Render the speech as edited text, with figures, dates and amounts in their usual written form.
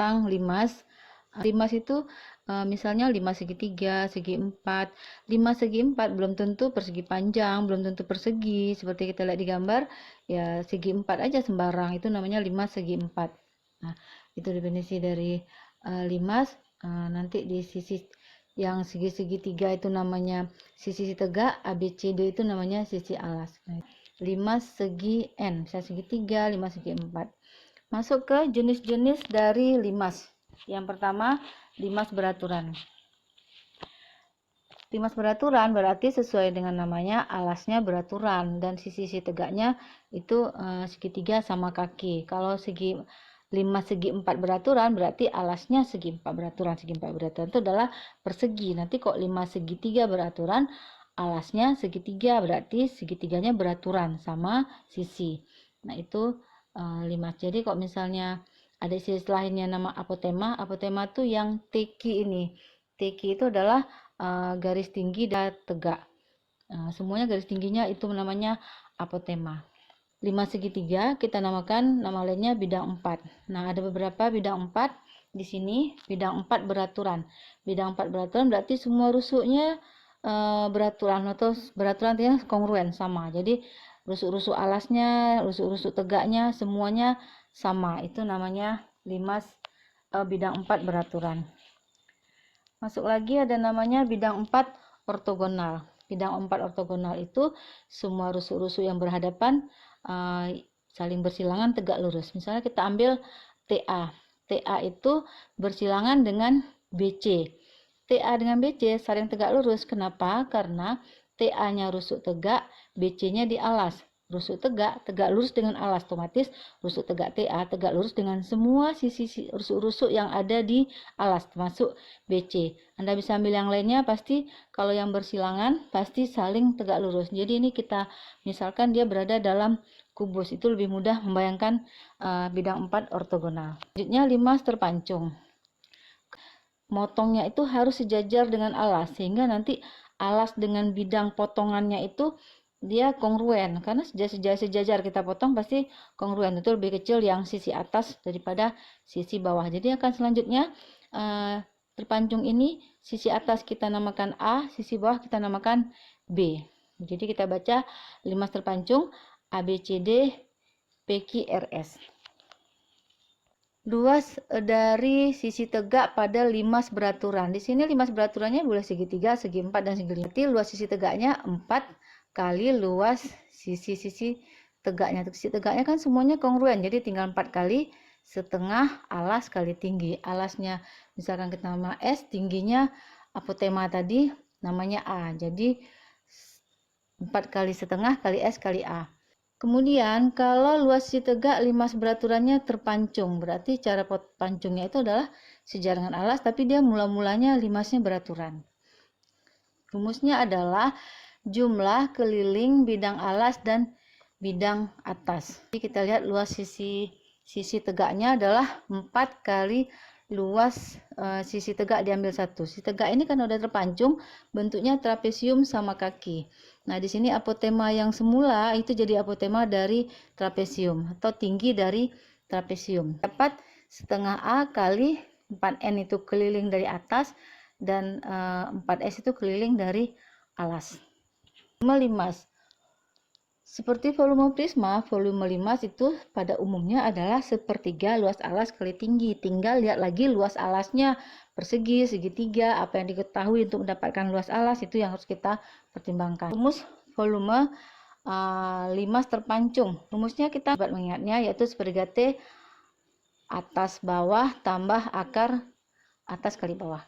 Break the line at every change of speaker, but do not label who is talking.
tentang limas. Limas itu misalnya 5 segitiga, segi 4. 5 segi 4 belum tentu persegi panjang, belum tentu persegi. Seperti kita lihat di gambar, ya segi 4 aja sembarang. Itu namanya 5 segi 4. Nah, itu definisi dari limas. Nanti di sisi yang segi tiga itu namanya sisi tegak, ABCD itu namanya sisi alas. 5 segi N, bisa segitiga, 5 segi 4. Masuk ke jenis-jenis dari limas. Yang pertama, limas beraturan. Limas beraturan berarti sesuai dengan namanya, alasnya beraturan dan sisi tegaknya itu segitiga sama kaki. Kalau 5 segi 4 beraturan berarti alasnya segi 4 beraturan. Segi 4 beraturan itu adalah persegi. Nanti kok 5 segitiga beraturan, alasnya segitiga, berarti segitiganya beraturan sama sisi. Nah, itu limas. Jadi kok misalnya ada istilah lainnya nama apotema. Apotema tuh yang teki ini. Teki itu adalah garis tinggi dan tegak. Semuanya garis tingginya itu namanya apotema. 5 segitiga kita namakan nama lainnya bidang 4. Nah, ada beberapa bidang 4 di sini. Bidang 4 beraturan. Bidang 4 beraturan berarti semua rusuknya beraturan atau beraturan artinya kongruen, sama. Jadi rusuk-rusuk alasnya, rusuk-rusuk tegaknya semuanya sama. Itu namanya limas bidang 4 beraturan. Masuk lagi ada namanya bidang 4 ortogonal. Bidang 4 ortogonal itu semua rusuk-rusuk yang berhadapan saling bersilangan tegak lurus. Misalnya kita ambil TA. TA itu bersilangan dengan BC. TA dengan BC saling tegak lurus. Kenapa? Karena TA-nya rusuk tegak, BC-nya di alas. Rusuk tegak, tegak lurus dengan alas. Otomatis rusuk tegak TA tegak lurus dengan semua sisi rusuk-rusuk yang ada di alas, termasuk BC. Anda bisa ambil yang lainnya, pasti kalau yang bersilangan pasti saling tegak lurus. Jadi ini kita misalkan dia berada dalam kubus, itu lebih mudah membayangkan bidang 4 ortogonal. Selanjutnya limas terpancung. Motongnya itu harus sejajar dengan alas, sehingga nanti alas dengan bidang potongannya itu dia kongruen, karena sejajar kita potong pasti kongruen, itu lebih kecil yang sisi atas daripada sisi bawah. Jadi akan selanjutnya terpancung ini sisi atas kita namakan A, sisi bawah kita namakan B. Jadi kita baca limas terpancung ABCD PQRS. Luas dari sisi tegak pada limas beraturan. Di sini limas beraturannya boleh segitiga, segi 4 dan segi 5. Berarti luas sisi tegaknya 4 kali luas sisi-sisi tegaknya. Sisi tegaknya kan semuanya kongruen, jadi tinggal 4 kali setengah alas kali tinggi. Alasnya misalkan kita nama S, tingginya apotema tadi namanya A. Jadi 4 kali setengah kali S kali A. Kemudian kalau luas sisi tegak limas beraturannya terpancung, berarti cara pancungnya itu adalah sejajar dengan alas, tapi dia mula-mulanya limasnya beraturan. Rumusnya adalah jumlah keliling bidang alas dan bidang atas. Jadi kita lihat luas sisi tegaknya adalah 4 kali luas sisi tegak diambil 1. Sisi tegak ini kan udah terpancung, bentuknya trapesium sama kaki. Nah, di sini apotema yang semula itu jadi apotema dari trapesium atau tinggi dari trapesium. Dapat setengah A kali 4N itu keliling dari atas dan 4S itu keliling dari alas. Volume limas. Seperti volume prisma, volume limas itu pada umumnya adalah sepertiga luas alas kali tinggi. Tinggal lihat lagi luas alasnya persegi, segitiga, apa yang diketahui untuk mendapatkan luas alas itu yang harus kita pertimbangkan. Rumus volume limas terpancung. Rumusnya kita dapat mengingatnya yaitu sepertiga T atas bawah tambah akar atas kali bawah.